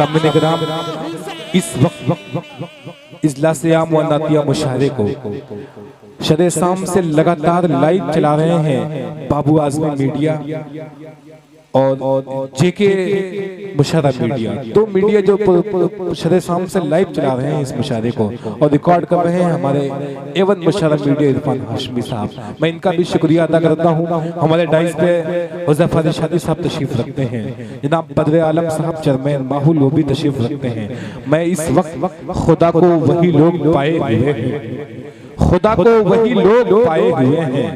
सामने ग्राम इस वक्त इजलासे आम व नातिया मुशाहरे को शदे शाम से लगातार लाइव चला रहे हैं बाबू आजमी मीडिया और जेके मुशाहरा मीडिया। दो मीडिया जो शदे शाम से लाइव चला रहे हैं इस मुशाहरे को और रिकॉर्ड कर रहे हैं हमारे एवन मुशाहरा मीडिया इरफान हाशमी साहब। मैं इनका भी शुक्रिया अदा करता हूँ। हमारे डाइस पे हुज़ैफा शादी साहब तशरीफ रखते हैं, जनाब बद्र आलम साहब चेयरमैन माहौल वो भी तशरीफ रखते हैं। मैं इस वक्त खुदा को वही लोग पाए हुए हैं, खुदा को वही लोग पाए हुए हैं,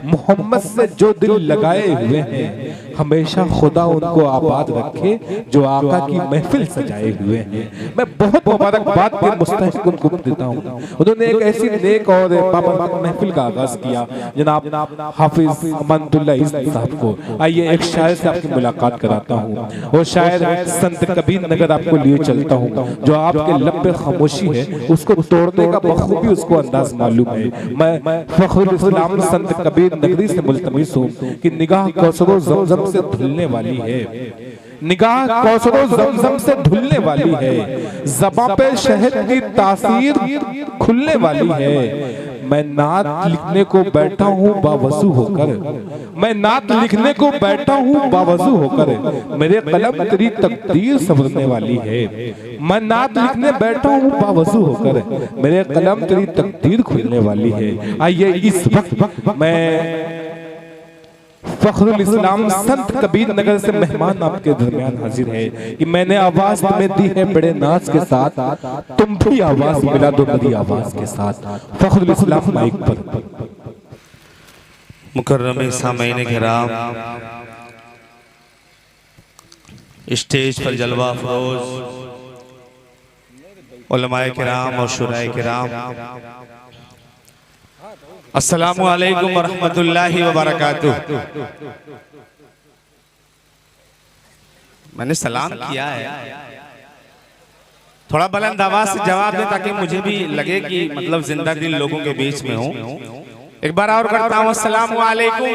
मोहम्मद से जो दिल लगाए हुए हैं, हमेशा खुदा उनको आबाद रखे जो आका की महफिल सजाए हुए हैं। मैं बहुत मुबारकबाद के मुस्तहिक उनको देता हूँ। उन्होंने एक ऐसी नेक और बाबरकत महफिल का आगाज किया जनाब हाफिज अमानतुल्लाह इज़्ज़त साहब को। आइए एक शायर से आपकी मुलाकात कराता हूँ। वो शायर संत कबीर नगर आपको लिए चलता हूँ, जो आपके लब पे खामोशी है उसको तोड़ने का बखूबी उसको अंदाज मालूम है। मैं फखरुल इस्लाम संत कबीर नगरी से मुल्तमिस हूँ कि निगाह कौसरो ज़मज़म से धुलने वाली है, निगाह कौसरो ज़मज़म से धुलने वाली है, ज़बां पे शहद की तासीर खुलने वाली है। मैं नात लिखने को बैठा हूँ बावजू होकर, मैं नात लिखने को बैठा हूँ बावजू होकर, मेरे कलम तेरी तकदीर संवरने वाली है। मैं नात लिखने बैठा हूँ बावजू होकर, मेरे कलम तेरी तकदीर खुलने वाली है। आइए इस वक्त मैं फखरुल इस्लाम संत कबीर नगर से मेहमान आपके दरमियान हाजिर है कि मैंने आवाज तुम्हें दी है बड़े नाज के साथ, तुम भी आवाज मिला दो मेरी आवाज के साथ। फखरुल इस्लाम माइक पर। मुकर्रम सामईन किराम, स्टेज पर जलवा फरोज उलमाए किराम और शुराए किराम, अस्सलामु अलैकुम व रहमतुल्लाहि व बरकातुहू। मैंने सलाम किया है, थोड़ा बुलंद आवाज से जवाब दे ताकि मुझे भी लगे कि मतलब जिंदा दिल लोगों के बीच में हूँ। एक बार और करता हूँ, अस्सलामु अलैकुम।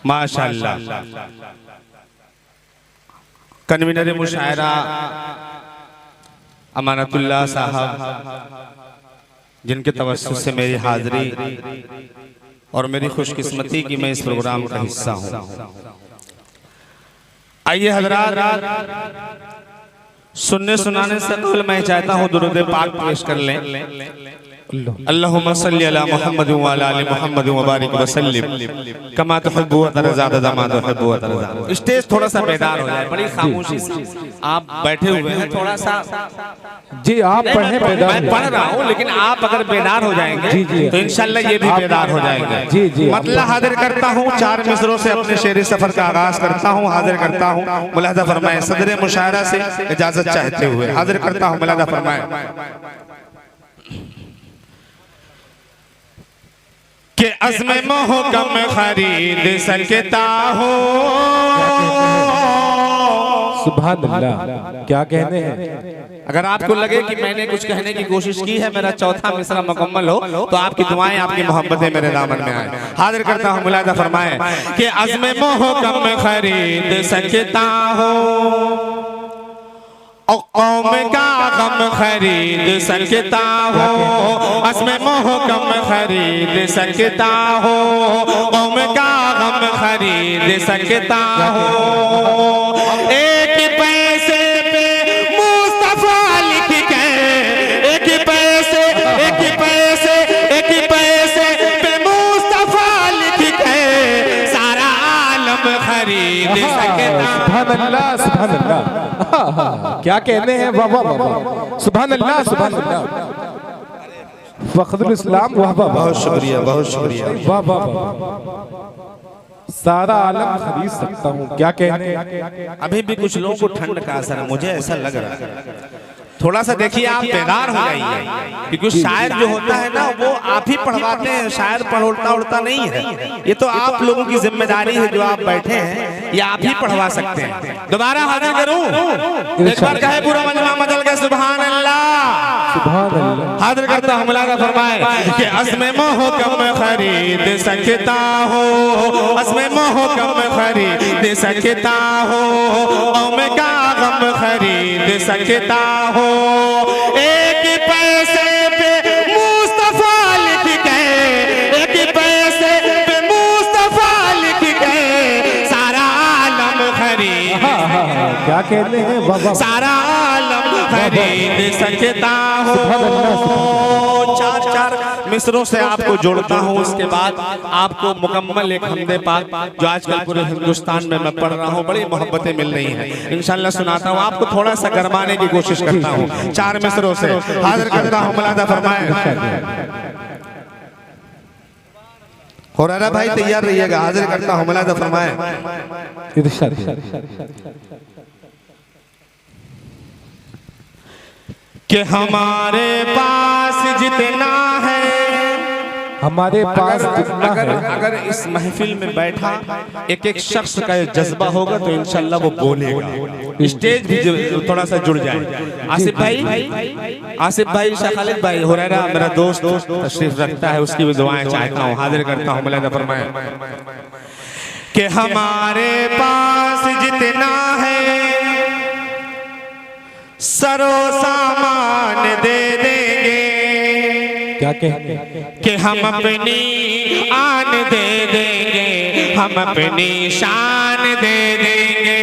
माशाअल्लाह। कन्वीनर मुशायरा अमानतुल्लाह साहब, जिनके तवस्सुस से मेरी हाजिरी और मेरी खुशकिस्मती की मैं इस प्रोग्राम का हिस्सा हूँ। आइए हज़रात, सुनने सुनाने से पहले मैं चाहता हूँ दुरूद पाक पेश कर लें। अल्लाहुम्मा सल्ली अला मुहम्मद व अला आलि मुहम्मद व बारिक व सल्लिम कमा तुहिब्बु व तरज़ा ज़मा तुहिब्बु व तरज़ा। स्टेज थोड़ा सा बेदार हो जाए, बड़ी खामोशी से आप बैठे हुए हैं, थोड़ा सा जी आप पढ़े बेदार। मैं पढ़ रहा हूँ लेकिन आप अगर बेदार हो जाएंगे तो इंशाल्लाह ये भी बेदार हो जाएंगे। जी जी मतलब हाजिर करता हूँ, चार मिसरों से अपने शेर सफर का आगाज करता हूँ। हाजिर करता हूँ, मुलाहिज़ा फरमाए सदर मुशायरा से इजाजत चाहते हुए हाजिर करता हूँ, मुलाहिज़ा फरमाए कि अज़्म मोहकम खरीद सकता हो। सुभान अल्लाह, क्या कहने हैं। अगर आपको लगे कि मैंने कुछ कहने की कोशिश की है, मेरा चौथा मिसरा मुकम्मल हो, तो आपकी दुआएं आपकी मोहब्बतें मेरे दामन में आए। हाजिर करता हूँ, मुलाहिज़ा फरमाए कि अज़्म मोहकम खरीद सकता हो और कौम का गम खरीद सकता हो। अज़्म मोहकम खरीद सकता हो, कौम का गम खरीद सकता हो। एक पैसे पे मुस्तफा लिख के, एक पैसे पे मुस्तफा लिख के सारा आलम खरीद सकता। सुभान अल्लाह, सुभान अल्लाह, क्या कहने हैं। वाह वाह वाह, सुभान अल्लाह, सुभान अल्लाह। फखरुल इस्लाम, वाह वाह, बहुत शुक्रिया, बहुत शुक्रिया। वाह वाह वाह, सारा आलम खरीद सकता हूँ, क्या कहने हैं। अभी भी कुछ लोगों को ठंड का असर है, मुझे ऐसा लग रहा है। थोड़ा सा देखिए, आप बेदार हो जाइए, क्योंकि शायर जो होता है ना वो आप ही पढ़वाते हैं, शायर पढ़ उड़ता नहीं है। ये तो आप लोगों की जिम्मेदारी है, जो आप बैठे हैं ये आप ही पढ़वा सकते हैं। दोबारा हाजिर करूं, एक बार कहे पूरा मजमा मचल के सुभान अल्लाह। सुभान अल्लाह। हाजिर करता हूँ मुलादा फरमाए कि अस्मे मोह कम खरीद सकता हो, अस्मे मोह कम खरीद सकता हो, और मैं क्या गम खरीद सकता हो। एक पैसे पे मुस्तफा लिख गए, एक पैसे पे मुस्तफा लिख गए, सारा आलम खरीद, क्या कहते हैं बाबा, सारा आलम खरीद सकता हो। चार चार मिसरों से आपको जोड़ता हूँ, उसके बाद आपको मुकम्मल एक हमदे पाक जो आजकल पूरे हिंदुस्तान में मैं पढ़ रहा हूँ, बड़ी मोहब्बतें मिल रही हैं, इंशाल्लाह सुनाता हूँ आपको, थोड़ा सा गरमाने की कोशिश करता हूँ। चार मिसरों से हाजिर करता हूँ, मुलादा फरमाए। हुरैरा भाई तैयार रहिएगा, हाजिर करता हूँ, मुलादा फरमाए। कि हमारे पास जितना है, हमारे पास जितना अगर है, अगर इस महफिल में बैठा एक एक शख्स का जज्बा होगा तो इंशाल्लाह वो बोलेगा, स्टेज भी थोड़ा सा जुड़ जाए। आसिफ भाई शाह खालिद भाई, हुरैरा मेरा दोस्त तशरीफ रखता है, उसकी भी दुआएं चाहता हूँ, हाजिर करता हूँ, मुलादा फरमाए। कि हमारे पास जितना है सरो सामान दे देंगे, क्या कहते हैं कि हम अपनी आन दे देंगे, हम अपनी शान दे देंगे।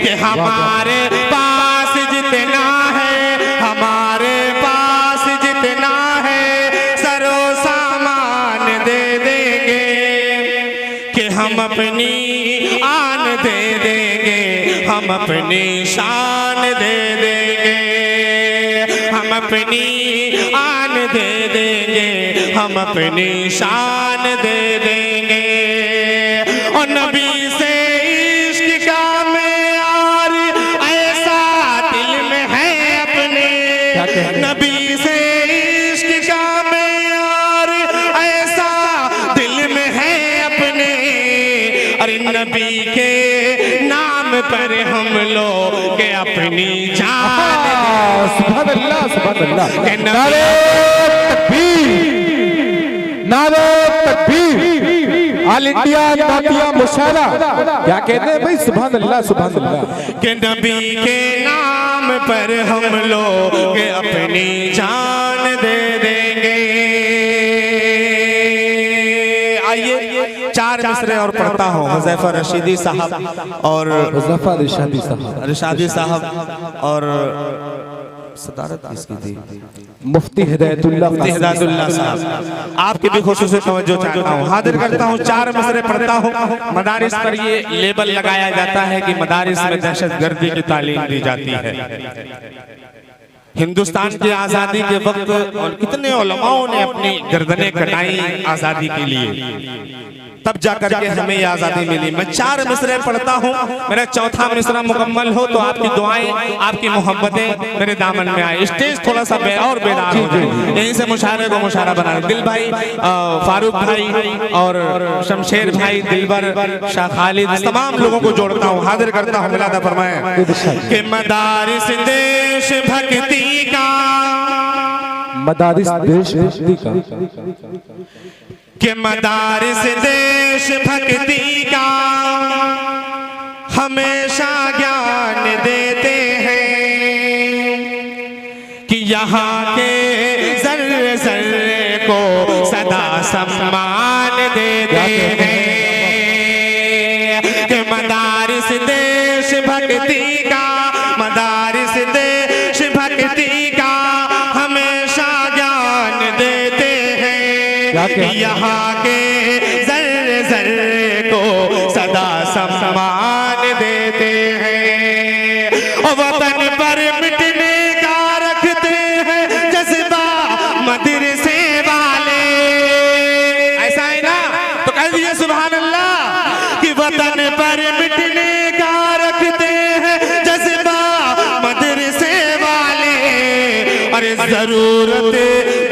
कि हमारे पास जितना है, हमारे पास जितना है सरो सामान दे देंगे, कि हम अपनी आन दे देंगे, हम अपनी शान दे देंगे, हम अपनी आन दे देंगे, हम अपनी शान दे देंगे। और नबी से इश्क का मेयार ऐसा दिल में है अपने, नबी से इश्क का मेयार ऐसा दिल में है अपने, अरे नबी के नाम पर हम लोग के अपनी जान। सुभान अल्लाह, सुभान अल्लाह। नारे तकबीर, नारे तकबीर, ऑल इंडिया नातिया मुशायरा, क्या कहते हैं भाई, सुभान अल्लाह, सुभान अल्लाह। कि नबी के नाम पर हम लोग के अपनी जान दे देंगे। आइए चार मिसरे और पढ़ता हूँ, हुज़ैफा रशीदी साहब और हुज़ैफा रशीदी साहब, रशादी साहब और सदारत किसकी थी, मुफ्ती हिदायतुल्लाह साहब, आपकी भी खुसूसी तवज्जो चाहता हूँ, हाजिर करता हूँ। चार मिसरे पढ़ता हूँ। मदारिस पर ये लेबल लगाया जाता है कि मदारिस में दहशतगर्दी की तालीम दी जाती है। हिंदुस्तान की आज़ादी के वक्त और कितने उलमाओं ने अपनी गर्दनें कटाई आज़ादी के लिए, तब जाकर के हमें ये आज़ादी मिली। मैं चार मिसरे पढ़ता हूँ, मेरा चौथा मिसरा मुकम्मल हो तो आपकी दुआएं, आपकी मोहब्बतें मेरे दामन में आए, स्टेज थोड़ा सा और बेदार हो जाए, यहीं से मुशायरे को मुशायरा बना। दिल भाई, फारूक भाई और शमशेर भाई, दिलबर, शाह खालिद, तमाम लोगों को जोड़ता हूँ, हाजिर करता हूँ, मुलादा फरमाए। कि मदारिस देश भक्ति का, मदारिस देश भक्ति का, कि मदारिस देश भक्ति का हमेशा ज्ञान देते हैं, कि यहाँ के जर्रे जर्रे को सदा सम्मान देते हैं। कि मदारिस देश भक्ति का, मदारिस देश भक्ति का हमेशा ज्ञान देते हैं, यहाँ के जर्रे जर्रे को सदा सम्मान देते हैं। और वतन पर मिटने का रखते हैं जज्बा मदरसे वाले, ऐसा है ना, तो कह दिए सुभान अल्लाह। कि वतन पर मिटने का रखते हैं जज्बा मदरसे वाले, और जरूरत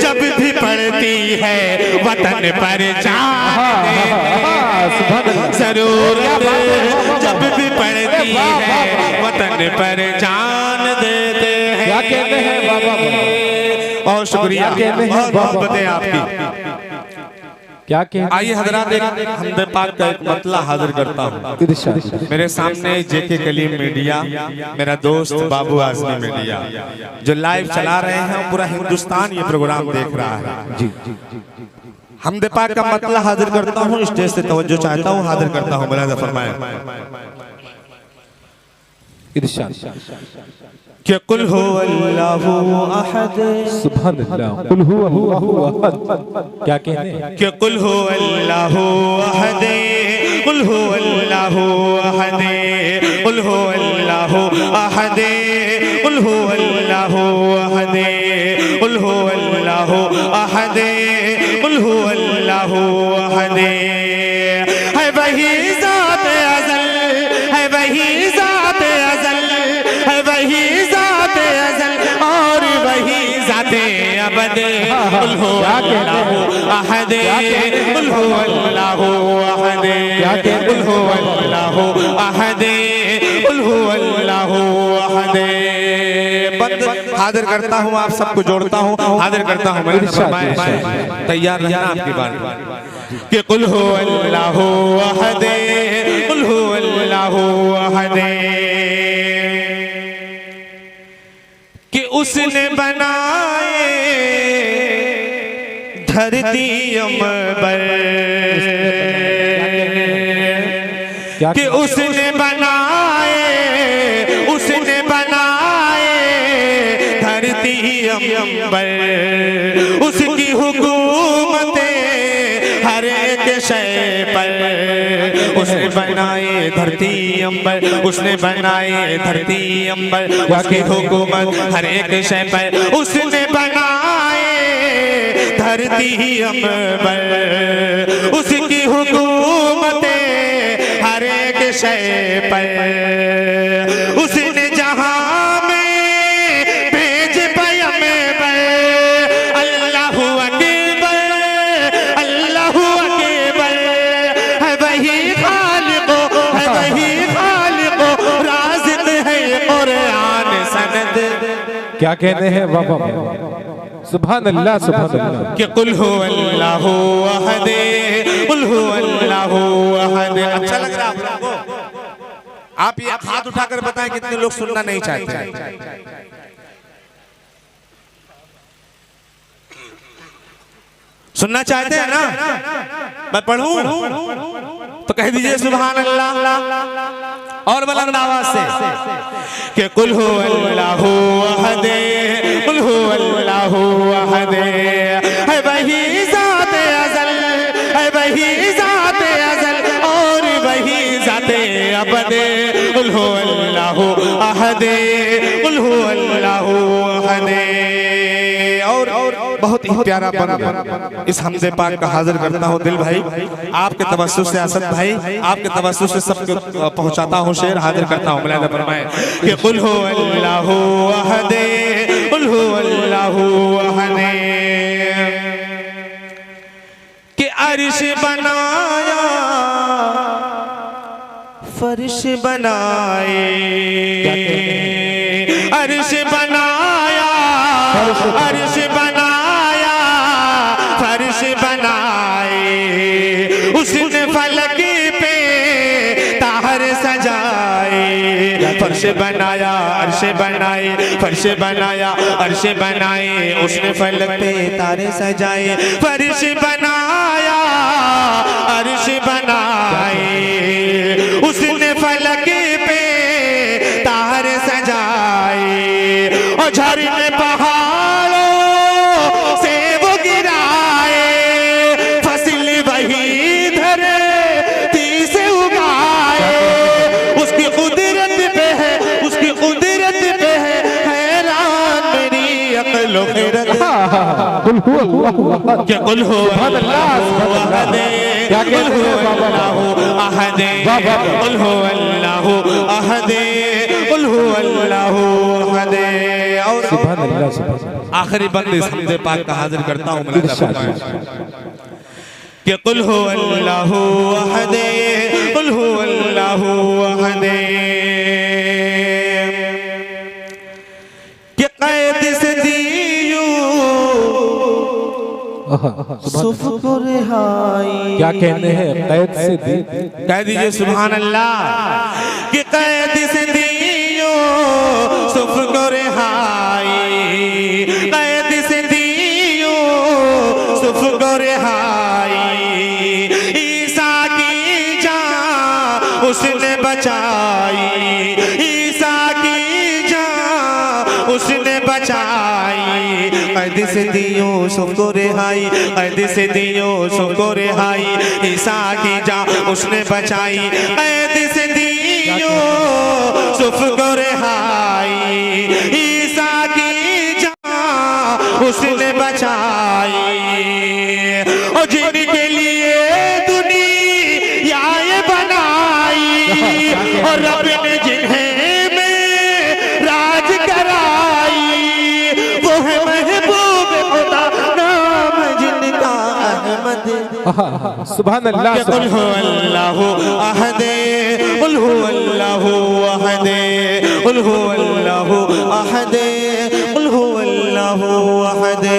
जब भी पड़ती है वतन पर जान, जरूरत जब भी पड़ती है वतन पर जान देते क्या कहते हैं बाबा? बहुत शुक्रिया, बहुत मोहब्बतें आपकी। क्या कहते? आइए हजरात, एक हमदे पाक का एक मतला हाजिर करता हूँ। इरशाद। मेरे सामने जेके कलीम मीडिया, मेरा दोस्त बाबू आजमी मीडिया जो लाइव चला रहे हैं, पूरा हिंदुस्तान ये प्रोग्राम देख रहा है। जी हमदे पाक का मतला हाजिर करता हूँ, स्टेज से तवज्जो चाहता हूँ, हाजिर करता हूँ। मुलाहिजा फरमाएं। इरशाद। कि कुल हु अल्लाहु अहद, सुभान अल्लाह। कुल हु अल्लाहु अहद। क्या कहते हैं? कि कुल हु अल्लाहु अहद, कुल हु अल्लाहु अहद, कुल हु अल्लाहु अहद, कुल हु अल्लाहु अहद, कुल हु अल्लाहु अहद, कुल हु अल्लाहु अहद। है वही ज़ात अज़ल, है वही ज़ात अज़ल, है वही ज़ात अज़ल और वही ज़ाते अबद। कुल हु अल्लाहु अहद, कुल हु अल्लाहु अहद, कुल हु अल्लाहु अहद, कुल हु अल्लाहु अहद। बंद हाजिर करता हूँ, आप सबको जोड़ता हूँ, हाजिर करता हूँ। तैयार रहना आपकी बात। कि कुल हु अल्लाहु अहद, कुल हु अल्लाहु अहद। कि उसने बनाए धरती अम्बर, कि उसने बनाए, उसने बनाए धरती अम्बर। उसकी हुकूमत हर एक शय पर, उसने बनाए धरती अंबर, उसने बनाए धरती अंबर। उसकी हुकूमत हर एक शय पर, उसने बनाए धरती अंबर। उसकी हुकूमत हर एक शय पर, उसने जहां में भेज पैगंबर। अल्लाहु अकबर, अल्लाहु अकबर। है वही खालिको, है वही खालिको, राज़िक़ है कुरान सनद। क्या कहते हैं बाबा? सुभान अल्लाह, सुभान अल्लाह। कि कुल हु अल्लाहु अहद, कुल हु अल्लाहु अहद। अच्छा लग रहा है आप लोगों को? आप ये हाथ उठाकर बताएं कितने लोग सुनना नहीं चाहते। सुनना चाहते हैं ना? मैं पढ़ूं तो कह दीजिए सुभान अल्लाह और बुलंद आवाज से। कि कुल हु अल्लाहु अहद, कुल हु अल्लाहु अहद। है वही ज़ात अज़ल, है वही ज़ात अज़ल और वही ज़ाते अबद। कुल हु अल्लाहु अहद, कुल हु अल्लाहु अहद। और बहुत ही प्यारा बन इस हमदे पाक का हाजिर करता हूँ दिल भाई, आपके तवस्सुल से असद भाई, आपके तवस्सुल से सबको पहुँचाता हूँ शेर, हाजिर करता हूँ। मुलाहिजा फरमाएं कि कुल हु अल्लाहु अहद, कुल हु अल्लाहु अहद। कि अर्श बनाया, फर्श बनाए, अर्श बनाया, अर्श बनाया, फर्श बनाए। उसने फलक पे ताहर सजाए। फर्श बनाया, अर्श बनाए, फर्श बनाया, अर्श बनाए। उसने फलक पे तारे सजाए। फर्श बनाया, अर्श बनाए। उसने फलक पे तार सजाए। और झरने पहाड़ों से वो गिराए। फसल वही धरती से उगाए। उसकी कुदरत पे है, उसकी कुदरत पे है हैरान मेरी अक्ल व खिरत। कुल हु अल्लाहु अहद। क्या कुल हु अल्लाहु अहद, कुल हु अल्लाहु अहद, कुल हु अल्लाहु अहद, कुल हु अल्लाहु अहद। और सुभान अल्लाह, सुभान अल्लाह। आखिरी बंद इस हमदे पाक का हाजिर करता हूँ। कि कुल हु अल्लाहु अहद, कुल हु अल्लाहु अहद। कि सुफ को रिहाई। क्या कहने हैं कैद से दी, कह दीजिए सुभान अल्लाह कि कैद से दियो सुफ को रिहाई, कैद से दियो सुफ को रिहाई। ईसा की जान उसने बचाई, ईसा की जान उसने बचाई। कैद से दियो सुफ को रिहाई, कैद से दियो सुफ को रिहाई। ईसा की जान उसने बचाई, कैद से दियो सुफ को रिहाई। ईसा की जान उसने बचाई। और जिनके लिए दुनिया ये बनाई और रब ने जिन्हें में राज कराई, वो है महबूब खुदा नाम जिनका अहमद। सुभान अल्लाह। कुल हु अल्लाहु अहदे, कुल हु अल्लाहु अहदे, कुल हु अल्लाहु अहदे, कुल हु अल्लाहु अहदे।